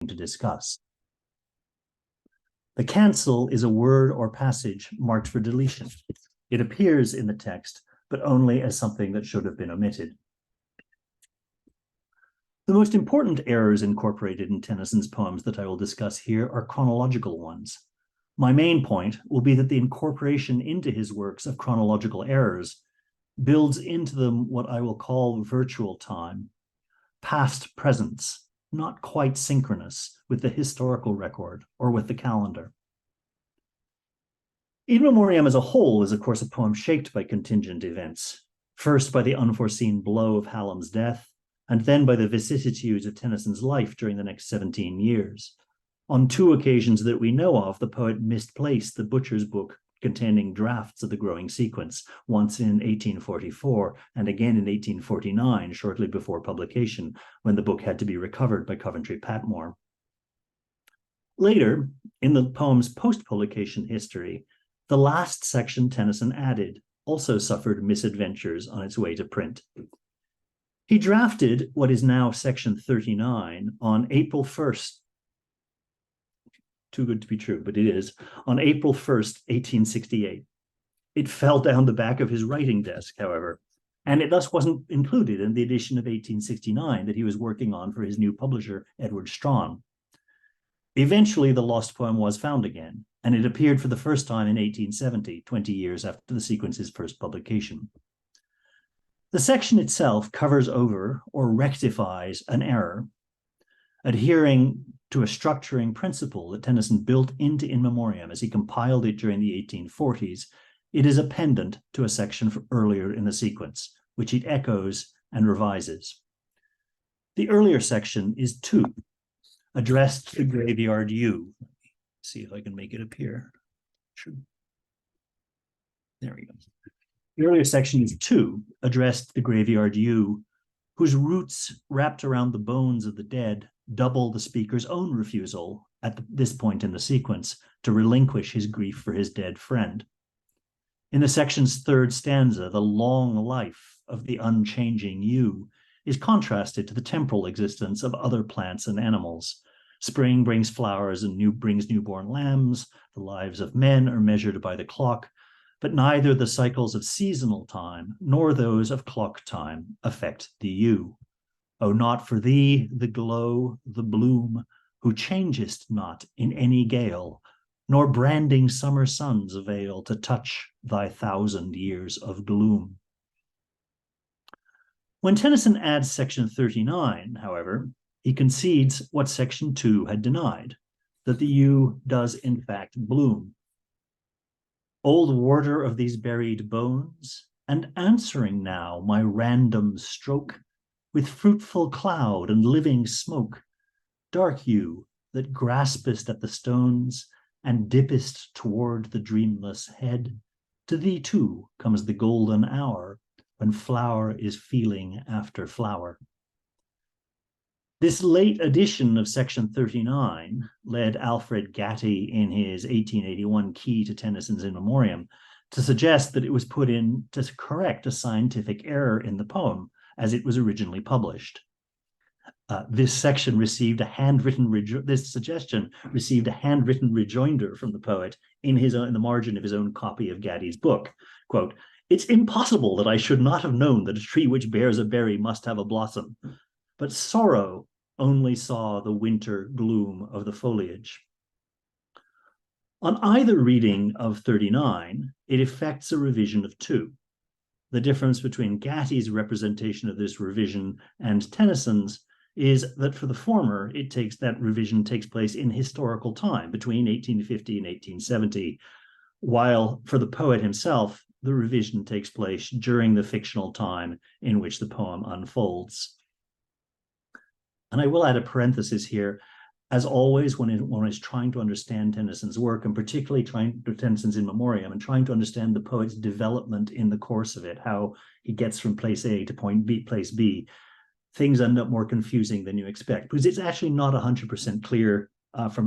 to discuss. The cancel is a word or passage marked for deletion. It appears in the text, but only as something that should have been omitted. The most important errors incorporated in Tennyson's poems that I will discuss here are chronological ones. My main point will be that the incorporation into his works of chronological errors builds into them what I will call virtual time, past presence, not quite synchronous with the historical record or with the calendar. In Memoriam as a whole is, of course, a poem shaped by contingent events, first by the unforeseen blow of Hallam's death, and then by the vicissitudes of Tennyson's life during the next 17 years. On two occasions that we know of, the poet misplaced the butcher's book containing drafts of the growing sequence, once in 1844 and again in 1849, shortly before publication, when the book had to be recovered by Coventry Patmore. Later, in the poem's post-publication history, the last section Tennyson added also suffered misadventures on its way to print. He drafted what is now section 39 on April 1st, too good to be true, but it is, on April 1st, 1868. It fell down the back of his writing desk, however, and it thus wasn't included in the edition of 1869 that he was working on for his new publisher, Edward Strahan. Eventually, the lost poem was found again, and it appeared for the first time in 1870, 20 years after the sequence's first publication. The section itself covers over or rectifies an error, adhering to a structuring principle that Tennyson built into In Memoriam as he compiled it during the 1840s. It is a pendant to a section earlier in the sequence, which it echoes and revises. The earlier section is 2, addressed to the graveyard yew. See if I can make it appear. There we go. The earlier section is 2, addressed to the graveyard yew, whose roots wrapped around the bones of the dead double the speaker's own refusal at this point in the sequence to relinquish his grief for his dead friend. In the section's 3rd stanza, the long life of the unchanging yew is contrasted to the temporal existence of other plants and animals. Spring brings flowers and brings newborn lambs. The lives of men are measured by the clock, but neither the cycles of seasonal time nor those of clock time affect the yew. O not for thee the glow, the bloom, who changest not in any gale, nor branding summer suns avail to touch thy 1,000 years of gloom. When Tennyson adds section 39, however, he concedes what section 2 had denied, that the yew does in fact bloom. Old warder of these buried bones, and answering now my random stroke, with fruitful cloud and living smoke, dark yew that graspest at the stones and dippest toward the dreamless head, to thee too comes the golden hour when flower is feeling after flower. This late edition of section 39 led Alfred Gatty in his 1881 key to Tennyson's In Memoriam to suggest that it was put in to correct a scientific error in the poem as it was originally published. This suggestion received a handwritten rejoinder from the poet in the margin of his own copy of Gatty's book. Quote, "It's impossible that I should not have known that a tree which bears a berry must have a blossom, but sorrow only saw the winter gloom of the foliage." On either reading of 39, it effects a revision of 2. The difference between Gatty's representation of this revision and Tennyson's is that for the former, that revision takes place in historical time between 1850 and 1870, while for the poet himself, the revision takes place during the fictional time in which the poem unfolds. And I will add a parenthesis here. As always, when one is trying to understand Tennyson's work, and particularly trying to Tennyson's In Memoriam, and trying to understand the poet's development in the course of it, how he gets from place A to place B, things end up more confusing than you expect, because it's actually not 100% clear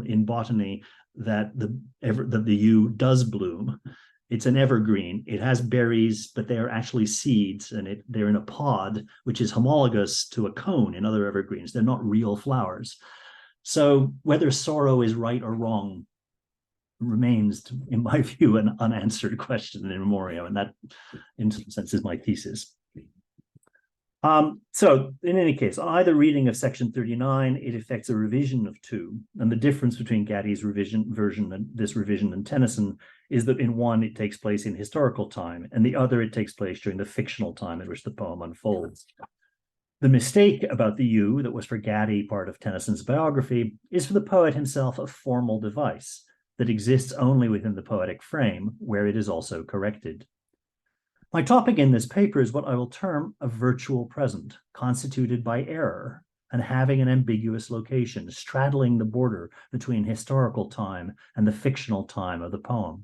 in botany that the yew does bloom. It's an evergreen. It has berries, but they are actually seeds, and they're in a pod, which is homologous to a cone in other evergreens. They're not real flowers. So whether sorrow is right or wrong remains, in my view, an unanswered question in memoriam, and that, in some sense, is my thesis. So in any case, on either reading of section 39, it affects a revision of 2. And the difference between Gatti's version and this revision and Tennyson is that in one, it takes place in historical time, and the other, it takes place during the fictional time in which the poem unfolds. The mistake about the you that was for Gatti part of Tennyson's biography is for the poet himself a formal device that exists only within the poetic frame, where it is also corrected. My topic in this paper is what I will term a virtual present, constituted by error and having an ambiguous location, straddling the border between historical time and the fictional time of the poem.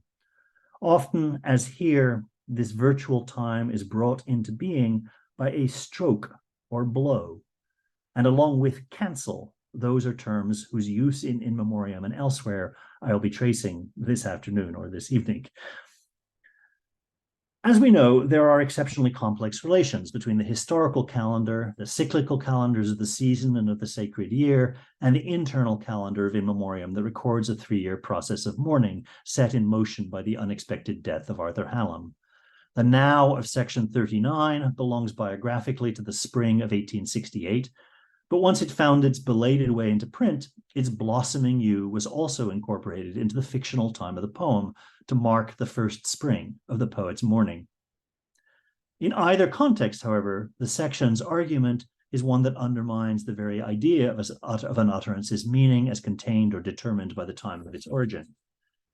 Often, as here, this virtual time is brought into being by a stroke or blow, and along with cancel, those are terms whose use in memoriam and elsewhere I'll be tracing this afternoon or this evening. As we know, there are exceptionally complex relations between the historical calendar, the cyclical calendars of the season and of the sacred year, and the internal calendar of in memoriam that records a 3-year process of mourning set in motion by the unexpected death of Arthur Hallam. The now of section 39 belongs biographically to the spring of 1868, but once it found its belated way into print, its blossoming you was also incorporated into the fictional time of the poem to mark the first spring of the poet's mourning. In either context, however, the section's argument is one that undermines the very idea of an utterance's meaning as contained or determined by the time of its origin.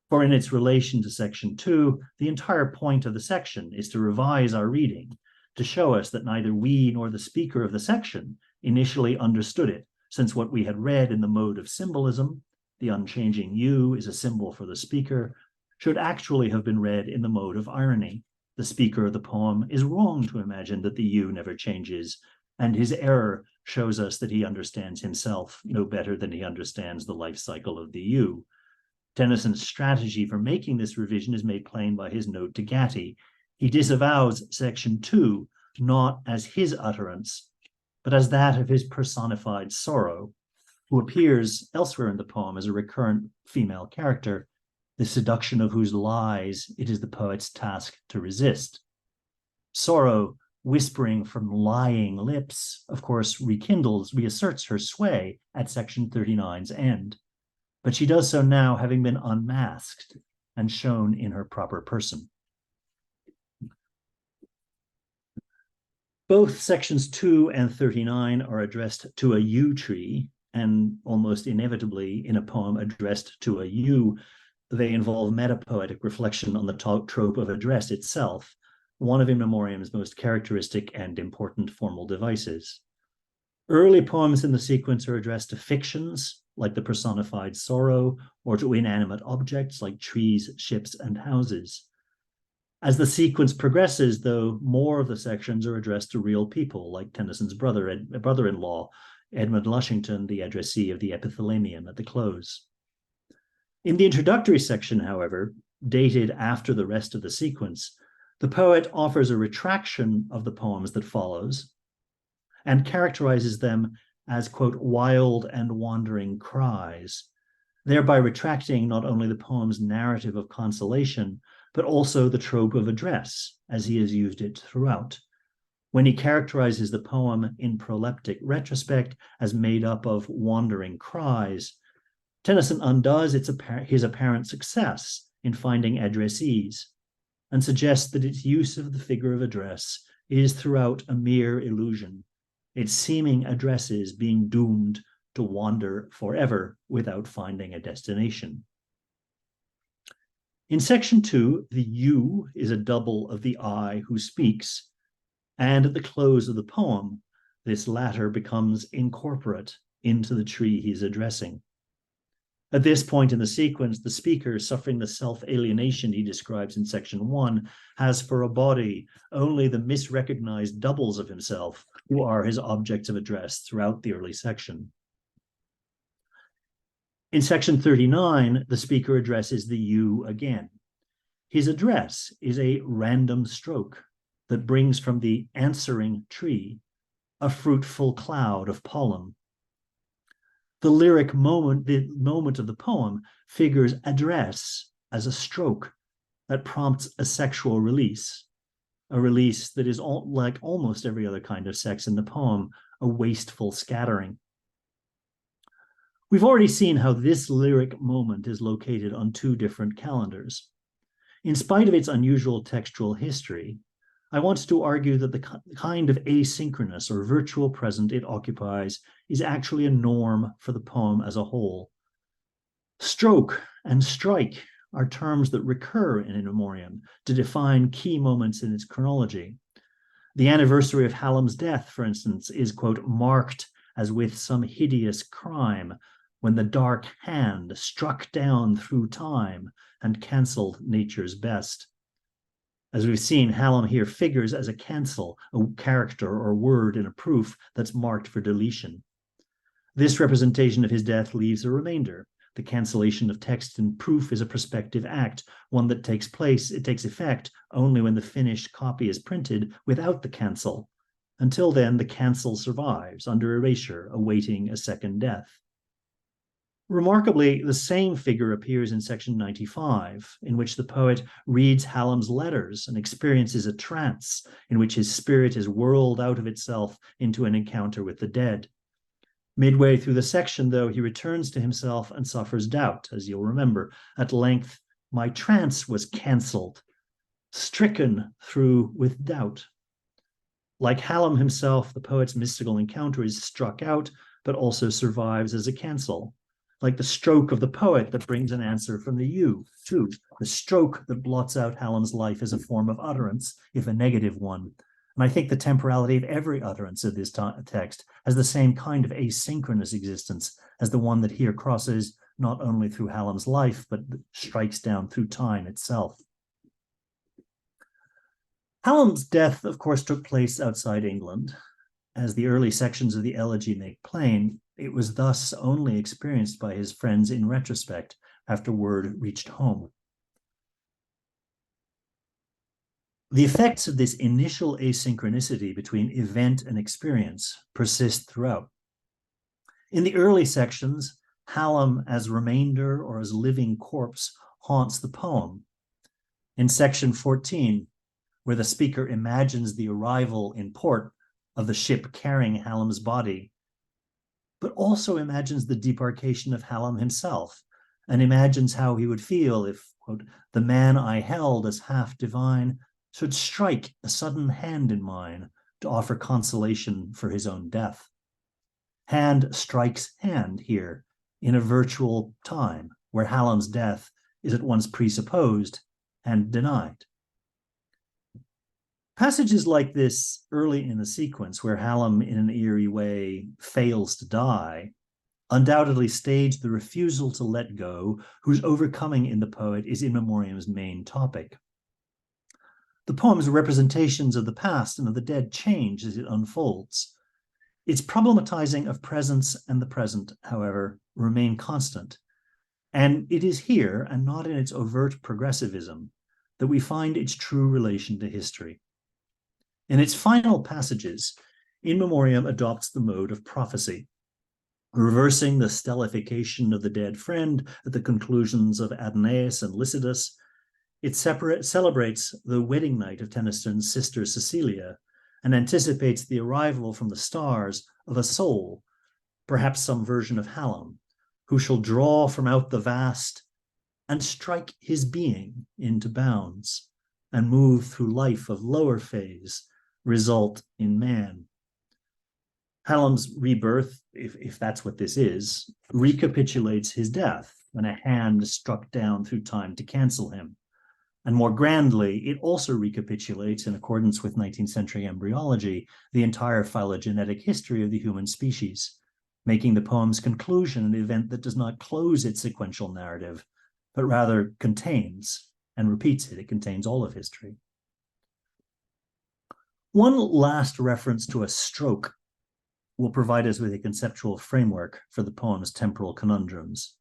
For in its relation to section 2, the entire point of the section is to revise our reading, to show us that neither we nor the speaker of the section initially understood it, since what we had read in the mode of symbolism, the unchanging you is a symbol for the speaker, should actually have been read in the mode of irony. The speaker of the poem is wrong to imagine that the you never changes, and his error shows us that he understands himself no better than he understands the life cycle of the you. Tennyson's strategy for making this revision is made plain by his note to Gatti. He disavows section 2 not as his utterance, but as that of his personified sorrow, who appears elsewhere in the poem as a recurrent female character, the seduction of whose lies it is the poet's task to resist. Sorrow, whispering from lying lips, of course, reasserts her sway at section 39's end, but she does so now having been unmasked and shown in her proper person. Both sections 2 and 39 are addressed to a yew tree, and almost inevitably in a poem addressed to a yew, they involve metapoetic reflection on the trope of address itself, one of in memoriam's most characteristic and important formal devices. Early poems in the sequence are addressed to fictions, like the personified sorrow, or to inanimate objects like trees, ships, and houses. As the sequence progresses, though, more of the sections are addressed to real people, like Tennyson's brother-in-law, Edmund Lushington, the addressee of the epithalamium at the close. In the introductory section, however, dated after the rest of the sequence, the poet offers a retraction of the poems that follows and characterizes them as, quote, wild and wandering cries, thereby retracting not only the poem's narrative of consolation, but also the trope of address, as he has used it throughout. When he characterizes the poem in proleptic retrospect as made up of wandering cries, Tennyson undoes his apparent success in finding addressees and suggests that its use of the figure of address is throughout a mere illusion, its seeming addresses being doomed to wander forever without finding a destination. In section 2, the you is a double of the I who speaks, and at the close of the poem, this latter becomes incorporate into the tree he's addressing. At this point in the sequence, the speaker, suffering the self-alienation he describes in section 1, has for a body only the misrecognized doubles of himself, who are his objects of address throughout the early section. In section 39, the speaker addresses the you again. His address is a random stroke that brings from the answering tree a fruitful cloud of pollen. The lyric moment, the moment of the poem, figures address as a stroke that prompts a sexual release, a release that is like almost every other kind of sex in the poem, a wasteful scattering. We've already seen how this lyric moment is located on two different calendars. In spite of its unusual textual history, I want to argue that the kind of asynchronous or virtual present it occupies is actually a norm for the poem as a whole. Stroke and strike are terms that recur in In Memoriam to define key moments in its chronology. The anniversary of Hallam's death, for instance, is, quote, marked as with some hideous crime, when the dark hand struck down through time and cancelled nature's best. As we've seen, Hallam here figures as a cancel, a character or word in a proof that's marked for deletion. This representation of his death leaves a remainder. The cancellation of text in proof is a prospective act, one that takes effect only when the finished copy is printed without the cancel. Until then, the cancel survives under erasure, awaiting a second death. Remarkably, the same figure appears in section 95, in which the poet reads Hallam's letters and experiences a trance in which his spirit is whirled out of itself into an encounter with the dead. Midway through the section, though, he returns to himself and suffers doubt, as you'll remember. At length, my trance was cancelled, stricken through with doubt. Like Hallam himself, the poet's mystical encounter is struck out, but also survives as a cancel. Like the stroke of the poet that brings an answer from the you, too. The stroke that blots out Hallam's life as a form of utterance, if a negative one. And I think the temporality of every utterance of this text has the same kind of asynchronous existence as the one that here crosses not only through Hallam's life, but strikes down through time itself. Hallam's death, of course, took place outside England. As the early sections of the elegy make plain, it was thus only experienced by his friends in retrospect after word reached home. The effects of this initial asynchronicity between event and experience persist throughout. In the early sections, Hallam as remainder or as living corpse haunts the poem. In section 14, where the speaker imagines the arrival in port of the ship carrying Hallam's body, but also imagines the debarkation of Hallam himself, and imagines how he would feel if, quote, the man I held as half divine should strike a sudden hand in mine to offer consolation for his own death. Hand strikes hand here in a virtual time where Hallam's death is at once presupposed and denied. Passages like this early in the sequence, where Hallam in an eerie way fails to die, undoubtedly stage the refusal to let go, whose overcoming in the poet is In Memoriam's main topic. The poem's representations of the past and of the dead change as it unfolds. Its problematizing of presence and the present, however, remain constant. And it is here, and not in its overt progressivism, that we find its true relation to history. In its final passages, In Memoriam adopts the mode of prophecy, reversing the stellification of the dead friend at the conclusions of Adonais and Lycidas. It celebrates the wedding night of Tennyson's sister Cecilia and anticipates the arrival from the stars of a soul, perhaps some version of Hallam, who shall draw from out the vast and strike his being into bounds and move through life of lower phase, result in man. Hallam's rebirth, if that's what this is, recapitulates his death when a hand struck down through time to cancel him. And more grandly, it also recapitulates, in accordance with 19th century embryology, the entire phylogenetic history of the human species, making the poem's conclusion an event that does not close its sequential narrative, but rather contains and repeats it. It contains all of history. One last reference to a stroke will provide us with a conceptual framework for the poem's temporal conundrums.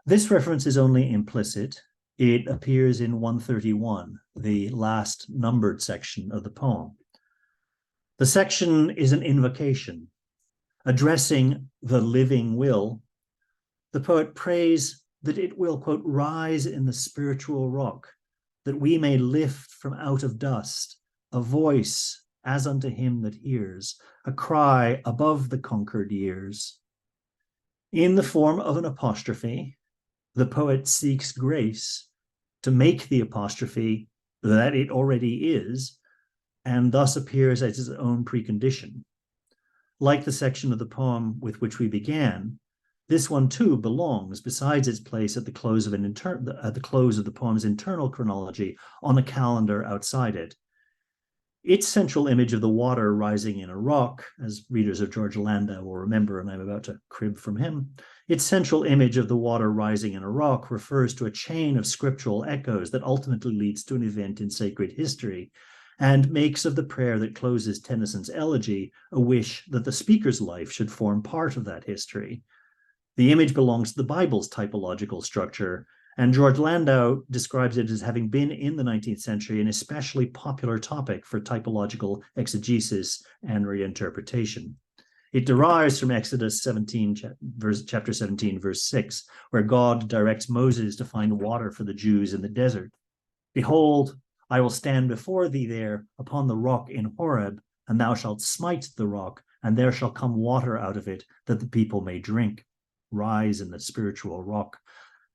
This reference is only implicit. It appears in 131, the last numbered section of the poem. The section is an invocation, addressing the living will The poet prays that it will, quote, rise in the spiritual rock, that we may lift from out of dust a voice as unto him that hears, a cry above the conquered years. In the form of an apostrophe, the poet seeks grace to make the apostrophe that it already is, and thus appears as its own precondition. Like the section of the poem with which we began, this one too belongs, besides its place at the close of the poem's internal chronology, on a calendar outside it. Its central image of the water rising in a rock, as readers of George Landau will remember, and I'm about to crib from him, its central image of the water rising in a rock refers to a chain of scriptural echoes that ultimately leads to an event in sacred history, and makes of the prayer that closes Tennyson's elegy a wish that the speaker's life should form part of that history. The image belongs to the Bible's typological structure, and George Landau describes it as having been in the 19th century an especially popular topic for typological exegesis and reinterpretation. It derives from Exodus 17, chapter 17, verse 6, where God directs Moses to find water for the Jews in the desert. Behold, I will stand before thee there upon the rock in Horeb, and thou shalt smite the rock, and there shall come water out of it, that the people may drink. Rise in the spiritual rock.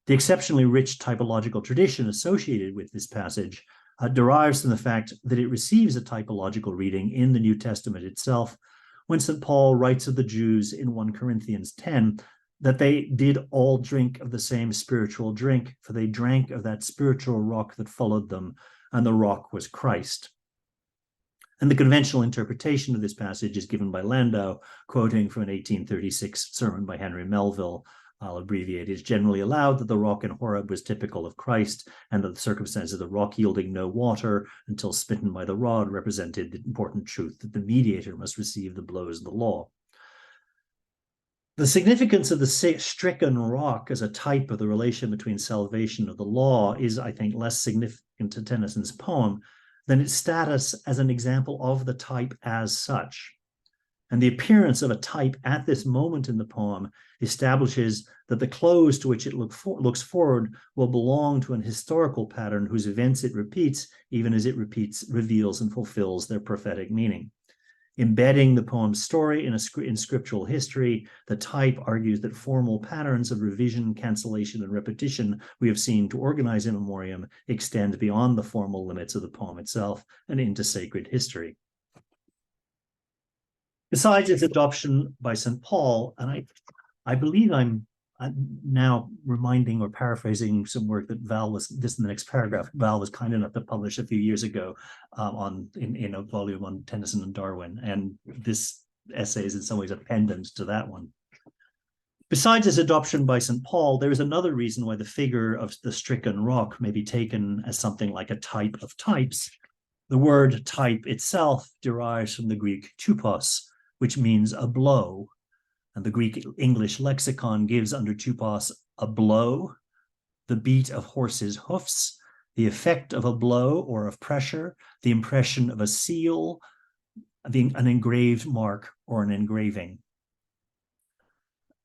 The exceptionally rich typological tradition associated with this passage derives from the fact that it receives a typological reading in the New Testament itself, when St. Paul writes of the Jews in 1 Corinthians 10 that they did all drink of the same spiritual drink, for they drank of that spiritual rock that followed them, and the rock was Christ. And the conventional interpretation of this passage is given by Landau, quoting from an 1836 sermon by Henry Melville. I'll abbreviate. It's generally allowed that the rock in Horeb was typical of Christ, and that the circumstance of the rock yielding no water until smitten by the rod represented the important truth that the mediator must receive the blows of the law. The significance of the stricken rock as a type of the relation between salvation and the law is, I think, less significant to Tennyson's poem than its status as an example of the type as such. And the appearance of a type at this moment in the poem establishes that the close to which it looks forward will belong to an historical pattern whose events it repeats, even as it reveals and fulfills their prophetic meaning. Embedding the poem's story in scriptural history, the type argues that formal patterns of revision, cancellation, and repetition we have seen to organize in memoriam extend beyond the formal limits of the poem itself and into sacred history. Besides its adoption by St. Paul, and I believe I'm now reminding or paraphrasing some work that Val was, this in the next paragraph, Val was kind enough to publish a few years ago in a volume on Tennyson and Darwin, and this essay is in some ways a pendant to that one. Besides its adoption by St. Paul, there is another reason why the figure of the stricken rock may be taken as something like a type of types. The word type itself derives from the Greek tupos, which means a blow. And the Greek English lexicon gives under tupos a blow, the beat of horses' hoofs, the effect of a blow or of pressure, the impression of a seal, an engraved mark or an engraving.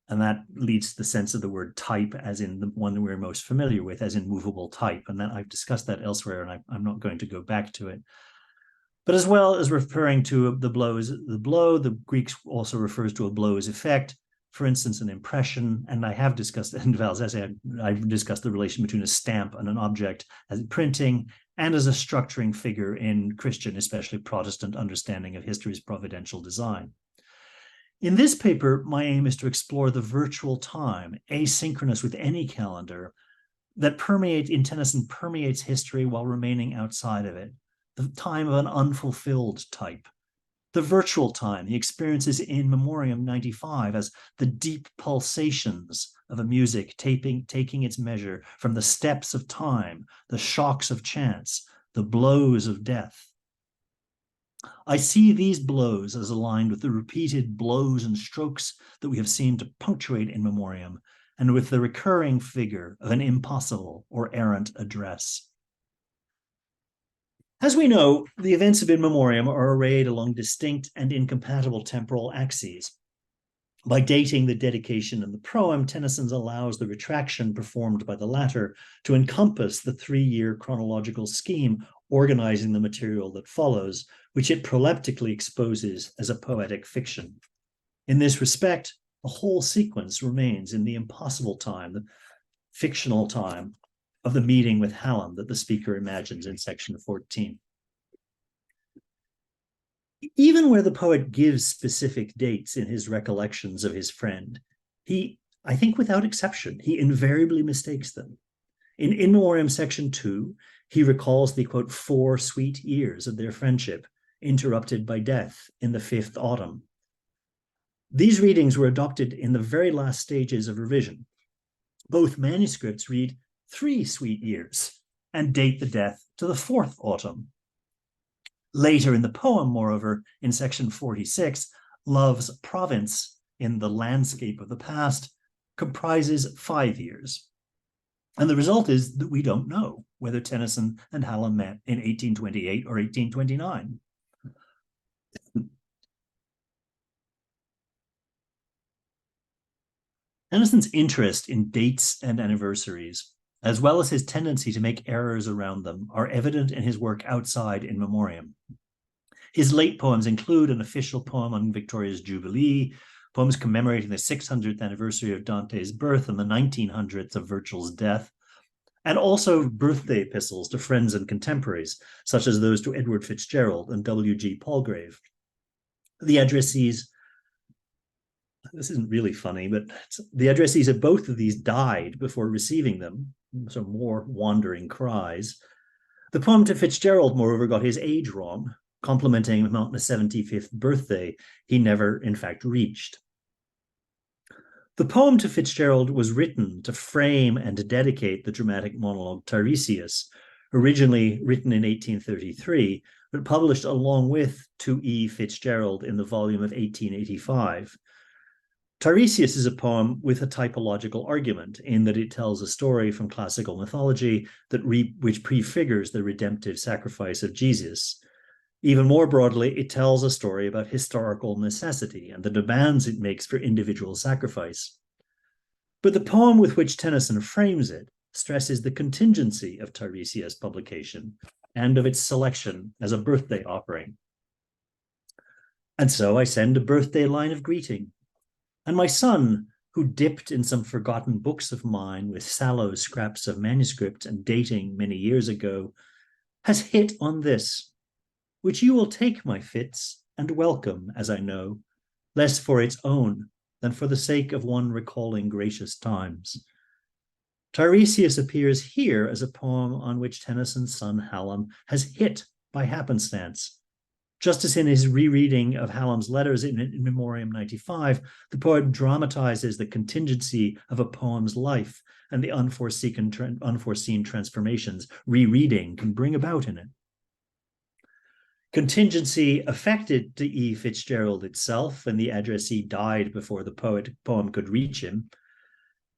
And that leads to the sense of the word type as in the one that we're most familiar with, as in movable type. And then I've discussed that elsewhere, and I'm not going to go back to it. But as well as referring to the blow as the blow, the Greek also refers to a blow as effect, for instance, an impression. And I have discussed in Val's essay, I've discussed the relation between a stamp and an object as printing and as a structuring figure in Christian, especially Protestant, understanding of history's providential design. In this paper, my aim is to explore the virtual time, asynchronous with any calendar, that in Tennyson permeates history while remaining outside of it. The time of an unfulfilled type, the virtual time, the experiences in Memoriam 95 as the deep pulsations of a music taking its measure from the steps of time, the shocks of chance, the blows of death. I see these blows as aligned with the repeated blows and strokes that we have seen to punctuate in Memoriam, and with the recurring figure of an impossible or errant address. As we know, the events of In Memoriam are arrayed along distinct and incompatible temporal axes. By dating the dedication and the proem, Tennyson allows the retraction performed by the latter to encompass the 3-year chronological scheme organizing the material that follows, which it proleptically exposes as a poetic fiction. In this respect, the whole sequence remains in the impossible time, the fictional time of the meeting with Hallam that the speaker imagines in section 14. Even where the poet gives specific dates in his recollections of his friend, he, I think without exception, he invariably mistakes them. In Memoriam section 2, he recalls the, quote, 4 sweet years of their friendship, interrupted by death in the 5th autumn. These readings were adopted in the very last stages of revision. Both manuscripts read 3 sweet years and date the death to the 4th autumn. Later in the poem, moreover, in section 46, Love's province in the landscape of the past comprises 5 years. And the result is that we don't know whether Tennyson and Hallam met in 1828 or 1829. Tennyson's interest in dates and anniversaries, as well as his tendency to make errors around them, are evident in his work outside In Memoriam. His late poems include an official poem on Victoria's Jubilee, poems commemorating the 600th anniversary of Dante's birth and the 1900th of Virgil's death, and also birthday epistles to friends and contemporaries, such as those to Edward Fitzgerald and W.G. Palgrave. The addressees, this isn't really funny, but the addressees of both of these died before receiving them, so more wandering cries. The poem to Fitzgerald, moreover, got his age wrong, complimenting him on the 75th birthday he never, in fact, reached. The poem to Fitzgerald was written to frame and to dedicate the dramatic monologue Tiresias, originally written in 1833, but published along with To E. Fitzgerald in the volume of 1885. Tiresias is a poem with a typological argument in that it tells a story from classical mythology which prefigures the redemptive sacrifice of Jesus. Even more broadly, it tells a story about historical necessity and the demands it makes for individual sacrifice. But the poem with which Tennyson frames it stresses the contingency of Tiresias' publication and of its selection as a birthday offering. And so I send a birthday line of greeting. And my son, who dipped in some forgotten books of mine with sallow scraps of manuscript and dating many years ago, has hit on this, which you will take, my Fitz, and welcome, as I know, less for its own than for the sake of one recalling gracious times. Tiresias appears here as a poem on which Tennyson's son Hallam has hit by happenstance. Just as in his rereading of Hallam's letters in Memoriam 95, the poet dramatizes the contingency of a poem's life and the unforeseen transformations rereading can bring about in it. Contingency affected to E. Fitzgerald itself, and the addressee died before the poem could reach him.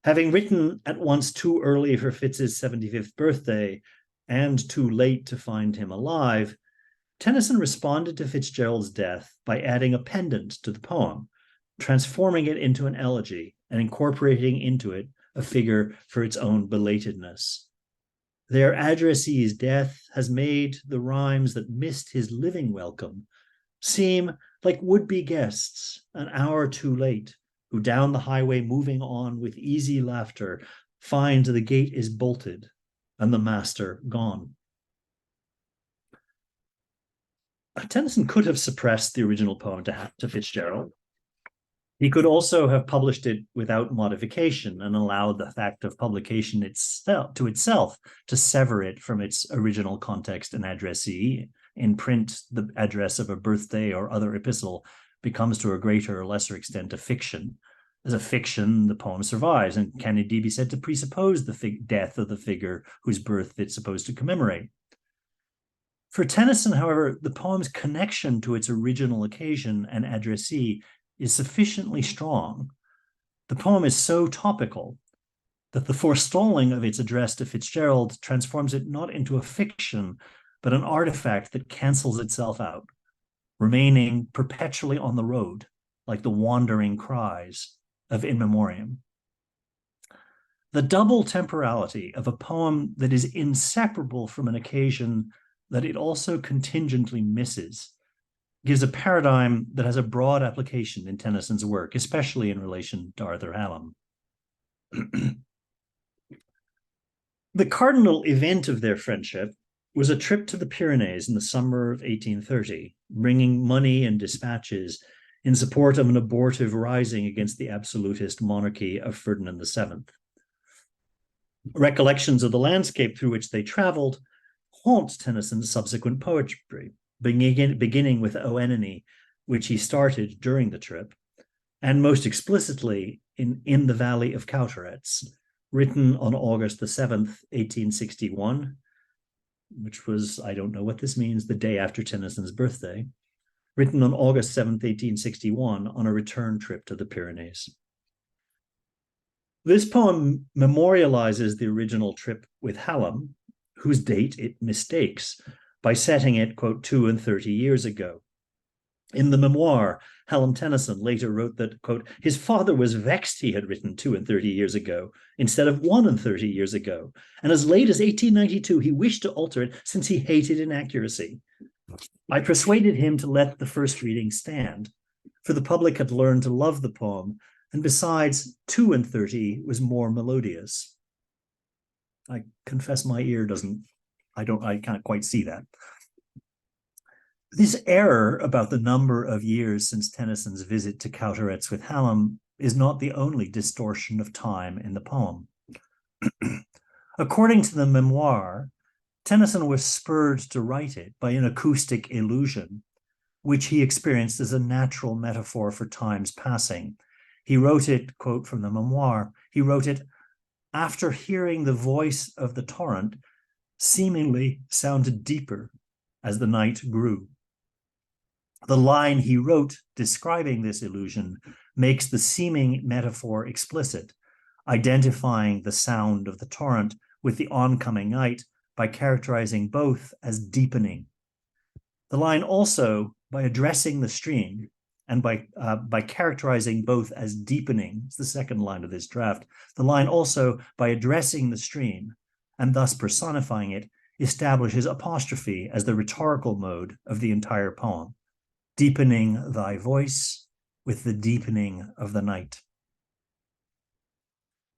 Having written at once too early for Fitz's 75th birthday and too late to find him alive, Tennyson responded to Fitzgerald's death by adding a pendant to the poem, transforming it into an elegy and incorporating into it a figure for its own belatedness. Their addressee's death has made the rhymes that missed his living welcome seem like would-be guests an hour too late, who down the highway moving on with easy laughter find the gate is bolted and the master gone. Tennyson could have suppressed the original poem to Fitzgerald. He could also have published it without modification and allowed the fact of publication itself to sever it from its original context and addressee. In print, the address of a birthday or other epistle becomes to a greater or lesser extent a fiction. As a fiction, the poem survives and can indeed be said to presuppose the death of the figure whose birth it's supposed to commemorate. For Tennyson, however, the poem's connection to its original occasion and addressee is sufficiently strong. The poem is so topical that the forestalling of its address to Fitzgerald transforms it not into a fiction, but an artifact that cancels itself out, remaining perpetually on the road like the wandering cries of In Memoriam. The double temporality of a poem that is inseparable from an occasion that it also contingently misses gives a paradigm that has a broad application in Tennyson's work, especially in relation to Arthur Hallam. The cardinal event of their friendship was a trip to the Pyrenees in the summer of 1830, bringing money and dispatches in support of an abortive rising against the absolutist monarchy of Ferdinand VII. Recollections of the landscape through which they traveled haunt Tennyson's subsequent poetry, beginning with Oenone, which he started during the trip, and most explicitly in the Valley of Cauteretz, written on August the 7th, 1861, which was, I don't know what this means, the day after Tennyson's birthday, written on August 7th, 1861, on a return trip to the Pyrenees. This poem memorializes the original trip with Hallam, whose date it mistakes, by setting it, quote, 32 years ago. In the memoir, Hallam Tennyson later wrote that, quote, his father was vexed he had written 32 years ago instead of 31 years ago, and as late as 1892 he wished to alter it since he hated inaccuracy. I persuaded him to let the first reading stand, for the public had learned to love the poem, and besides, 32 was more melodious. I confess my ear I can't quite see that. This error about the number of years since Tennyson's visit to Cauteretz with Hallam is not the only distortion of time in the poem. According to the memoir, Tennyson was spurred to write it by an acoustic illusion, which he experienced as a natural metaphor for time's passing. He wrote it, quote from the memoir, he wrote it, after hearing the voice of the torrent seemingly sounded deeper as the night grew. The line he wrote describing this illusion makes the seeming metaphor explicit, identifying the sound of the torrent with the oncoming night by characterizing both as deepening. The line also, by addressing the stream and by characterizing both as deepening, it's the second line of this draft, the line also, by addressing the stream and thus personifying it, establishes apostrophe as the rhetorical mode of the entire poem, deepening thy voice with the deepening of the night.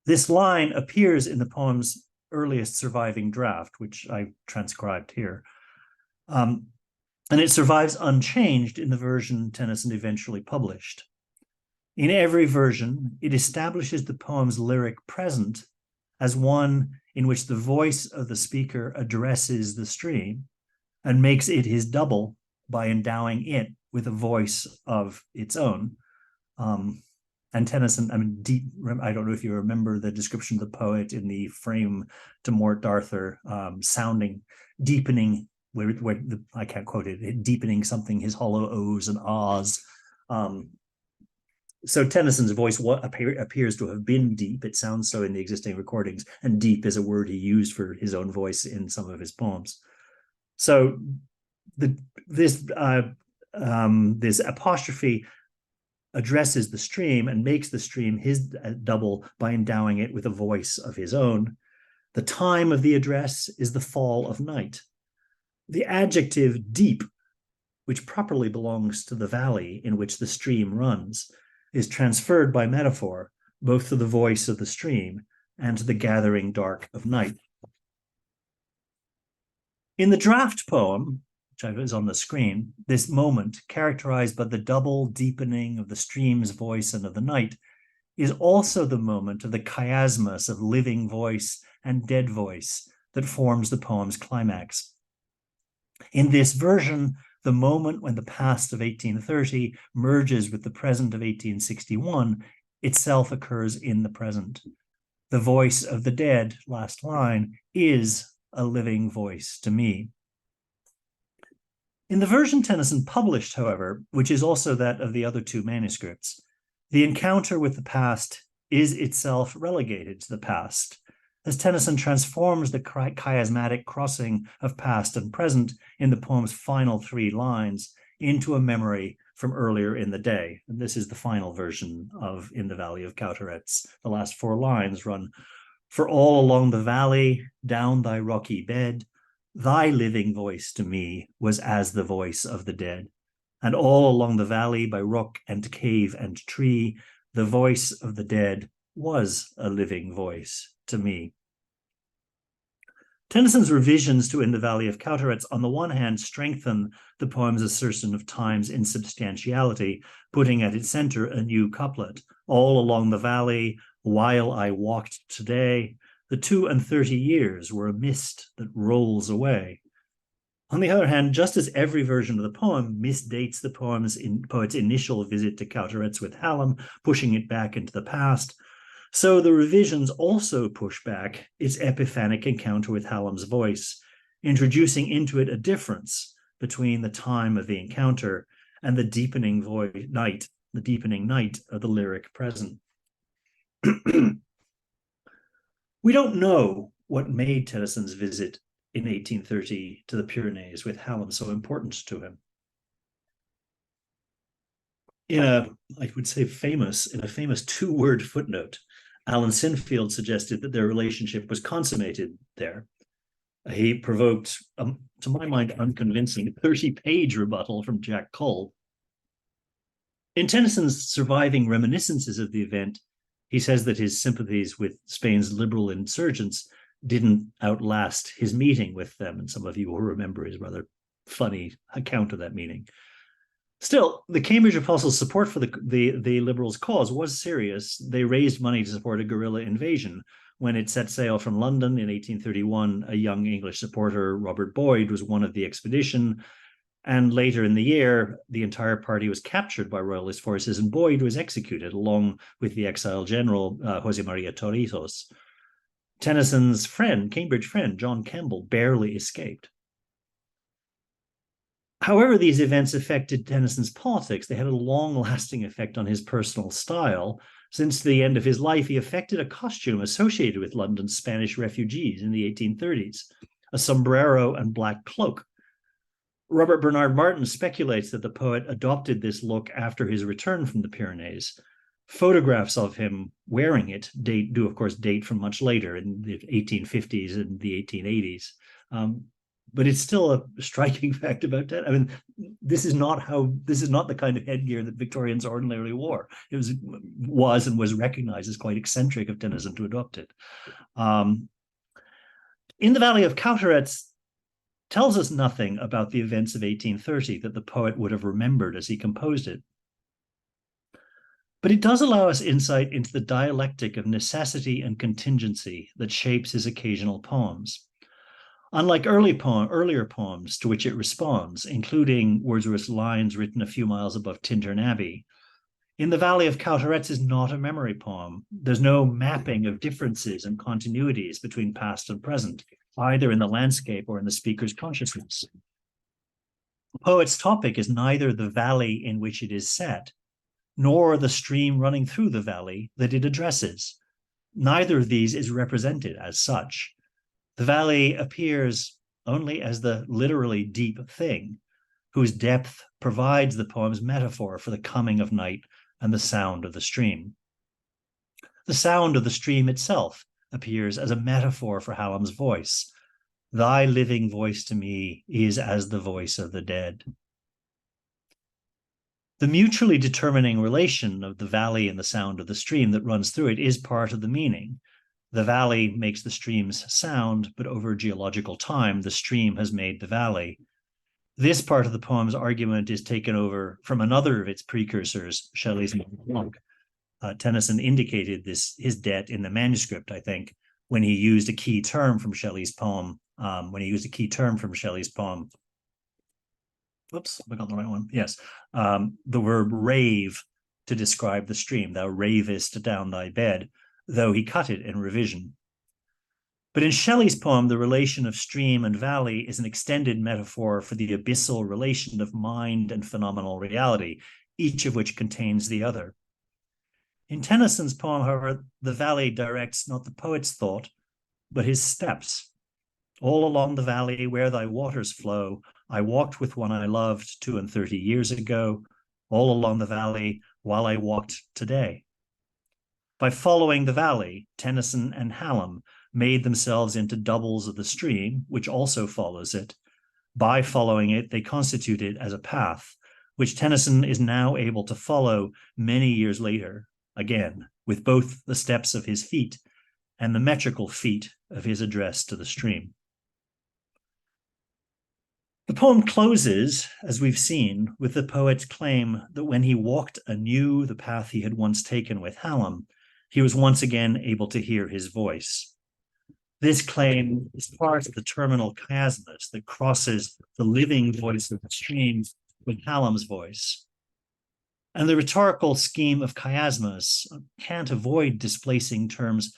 This line appears in the poem's earliest surviving draft, which I transcribed here. And it survives unchanged in the version Tennyson eventually published. In every version, it establishes the poem's lyric present as one in which the voice of the speaker addresses the stream and makes it his double by endowing it with a voice of its own. And Tennyson, I don't know if you remember the description of the poet in the frame to Mort Arthur, sounding, deepening, I can't quote it, deepening something, his hollow ohs and ahs. So Tennyson's voice appears to have been deep. It sounds so in the existing recordings, and deep is a word he used for his own voice in some of his poems. So this apostrophe addresses the stream and makes the stream his double by endowing it with a voice of his own. The time of the address is the fall of night. The adjective deep, which properly belongs to the valley in which the stream runs, is transferred by metaphor both to the voice of the stream and to the gathering dark of night. In the draft poem, which is on the screen, this moment, characterized by the double deepening of the stream's voice and of the night, is also the moment of the chiasmus of living voice and dead voice that forms the poem's climax. In this version, the moment when the past of 1830 merges with the present of 1861 itself occurs in the present. The voice of the dead, last line, is a living voice to me. In the version Tennyson published, however, which is also that of the other two manuscripts, the encounter with the past is itself relegated to the past, as Tennyson transforms the chiasmatic crossing of past and present in the poem's final three lines into a memory from earlier in the day. And this is the final version of In the Valley of Cowterets. The last 4 lines run, "For all along the valley, down thy rocky bed, thy living voice to me was as the voice of the dead. And all along the valley, by rock and cave and tree, the voice of the dead was a living voice to me." Tennyson's revisions to In the Valley of Cowterets, on the one hand, strengthen the poem's assertion of time's insubstantiality, putting at its center a new couplet. "All along the valley, while I walked today, the 32 years were a mist that rolls away." On the other hand, just as every version of the poem misdates the poet's initial visit to Cowterets with Hallam, pushing it back into the past, so the revisions also push back its epiphanic encounter with Hallam's voice, introducing into it a difference between the time of the encounter and the deepening night of the lyric present. We don't know what made Tennyson's visit in 1830 to the Pyrenees with Hallam so important to him. In a famous 2-word footnote, Alan Sinfield suggested that their relationship was consummated there. He provoked, to my mind, unconvincing 30-page rebuttal from Jack Cole. In Tennyson's surviving reminiscences of the event, he says that his sympathies with Spain's liberal insurgents didn't outlast his meeting with them, and some of you will remember his rather funny account of that meeting. Still, the Cambridge Apostles' support for the Liberals' cause was serious. They raised money to support a guerrilla invasion. When it set sail from London in 1831, a young English supporter, Robert Boyd, was one of the expedition, and later in the year, the entire party was captured by royalist forces, and Boyd was executed along with the exiled general, Jose Maria Torrijos. Tennyson's Cambridge friend, John Kemble, barely escaped. However, these events affected Tennyson's politics. They had a long-lasting effect on his personal style. Since the end of his life, he affected a costume associated with London's Spanish refugees in the 1830s, a sombrero and black cloak. Robert Bernard Martin speculates that the poet adopted this look after his return from the Pyrenees. Photographs of him wearing it do, of course, date from much later in the 1850s and the 1880s. But it's still a striking fact about that. I mean, this is not the kind of headgear that Victorians ordinarily wore. It was recognized as quite eccentric of Tennyson to adopt it. In the Valley of Cowterets tells us nothing about the events of 1830 that the poet would have remembered as he composed it. But it does allow us insight into the dialectic of necessity and contingency that shapes his occasional poems. Unlike earlier poems to which it responds, including Wordsworth's lines written a few miles above Tintern Abbey, In the Valley of Cowterets is not a memory poem. There's no mapping of differences and continuities between past and present, either in the landscape or in the speaker's consciousness. The poet's topic is neither the valley in which it is set, nor the stream running through the valley that it addresses. Neither of these is represented as such. The valley appears only as the literally deep thing, whose depth provides the poem's metaphor for the coming of night and the sound of the stream. The sound of the stream itself appears as a metaphor for Hallam's voice. Thy living voice to me is as the voice of the dead. The mutually determining relation of the valley and the sound of the stream that runs through it is part of the meaning. The valley makes the stream's sound, but over geological time, the stream has made the valley. This part of the poem's argument is taken over from another of its precursors, Shelley's Mont Blanc. Tennyson indicated his debt in the manuscript, I think, when he used a key term from Shelley's poem. Whoops, I got the right one. Yes, the verb rave to describe the stream. Thou ravest down thy bed, though he cut it in revision. But in Shelley's poem, the relation of stream and valley is an extended metaphor for the abyssal relation of mind and phenomenal reality, each of which contains the other. In Tennyson's poem, however, the valley directs not the poet's thought, but his steps. All along the valley where thy waters flow, I walked with one I loved 32 years ago, all along the valley while I walked today. By following the valley, Tennyson and Hallam made themselves into doubles of the stream, which also follows it. By following it, they constitute it as a path, which Tennyson is now able to follow many years later, again, with both the steps of his feet and the metrical feet of his address to the stream. The poem closes, as we've seen, with the poet's claim that when he walked anew the path he had once taken with Hallam, he was once again able to hear his voice. This claim is part of the terminal chiasmus that crosses the living voice of the stream with Hallam's voice. And the rhetorical scheme of chiasmus can't avoid displacing terms.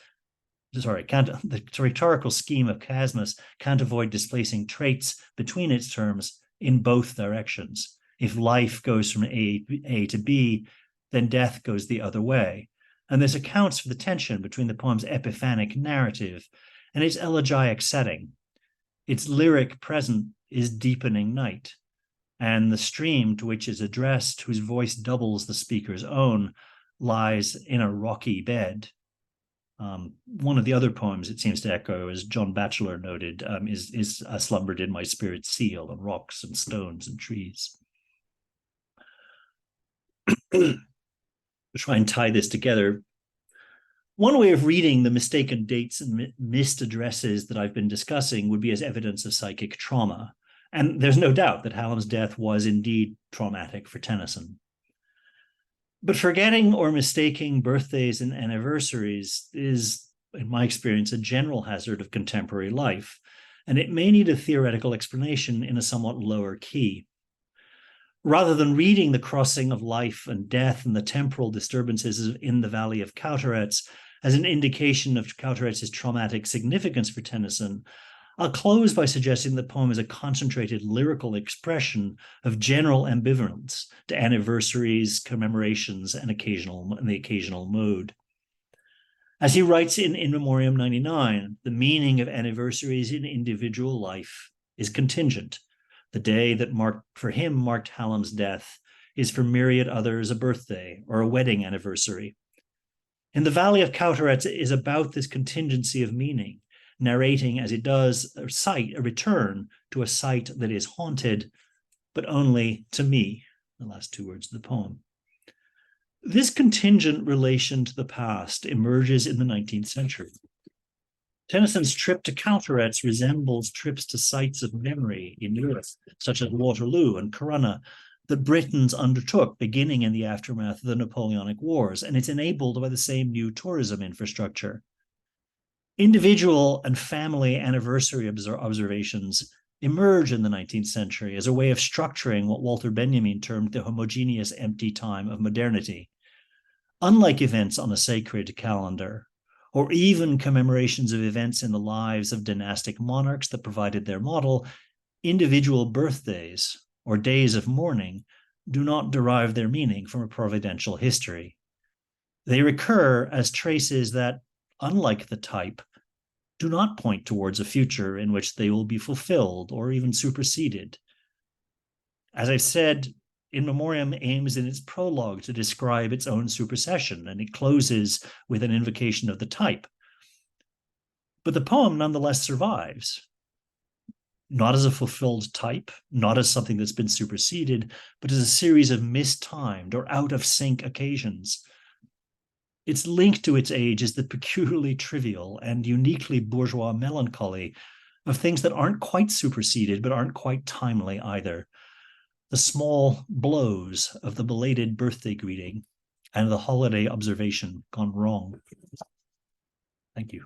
The rhetorical scheme of chiasmus can't avoid displacing traits between its terms in both directions. If life goes from A to B, then death goes the other way. And this accounts for the tension between the poem's epiphanic narrative and its elegiac setting. Its lyric present is deepening night, and the stream to which is addressed, whose voice doubles the speaker's own, lies in a rocky bed. One of the other poems it seems to echo, as John Batchelor noted, is slumbered in my spirit's seal on rocks and stones and trees. To try and tie this together, one way of reading the mistaken dates and missed addresses that I've been discussing would be as evidence of psychic trauma. And there's no doubt that Hallam's death was indeed traumatic for Tennyson. But forgetting or mistaking birthdays and anniversaries is, in my experience, a general hazard of contemporary life, and it may need a theoretical explanation in a somewhat lower key. Rather than reading the crossing of life and death and the temporal disturbances in the Valley of Cauteretz as an indication of Cauteretz's traumatic significance for Tennyson, I'll close by suggesting the poem is a concentrated lyrical expression of general ambivalence to anniversaries, commemorations, and the occasional mood. As he writes in In Memoriam 99, the meaning of anniversaries in individual life is contingent. The day that for him marked Hallam's death is for myriad others a birthday or a wedding anniversary. In the Valley of Cauteretz is about this contingency of meaning, narrating as it does a return to a site that is haunted, but only to me, the last two words of the poem. This contingent relation to the past emerges in the 19th century. Tennyson's trip to Cauteretz resembles trips to sites of memory in Europe, such as Waterloo and Corunna, that Britons undertook beginning in the aftermath of the Napoleonic Wars, and it's enabled by the same new tourism infrastructure. Individual and family anniversary observations emerge in the 19th century as a way of structuring what Walter Benjamin termed the homogeneous empty time of modernity. Unlike events on a sacred calendar, or even commemorations of events in the lives of dynastic monarchs that provided their model, individual birthdays or days of mourning do not derive their meaning from a providential history. They recur as traces that, unlike the type, do not point towards a future in which they will be fulfilled or even superseded. As I've said, In Memoriam aims in its prologue to describe its own supersession, and it closes with an invocation of the type. But the poem nonetheless survives, not as a fulfilled type, not as something that's been superseded, but as a series of mistimed or out-of-sync occasions. Its link to its age is the peculiarly trivial and uniquely bourgeois melancholy of things that aren't quite superseded, but aren't quite timely either. The small blows of the belated birthday greeting and the holiday observation gone wrong. Thank you.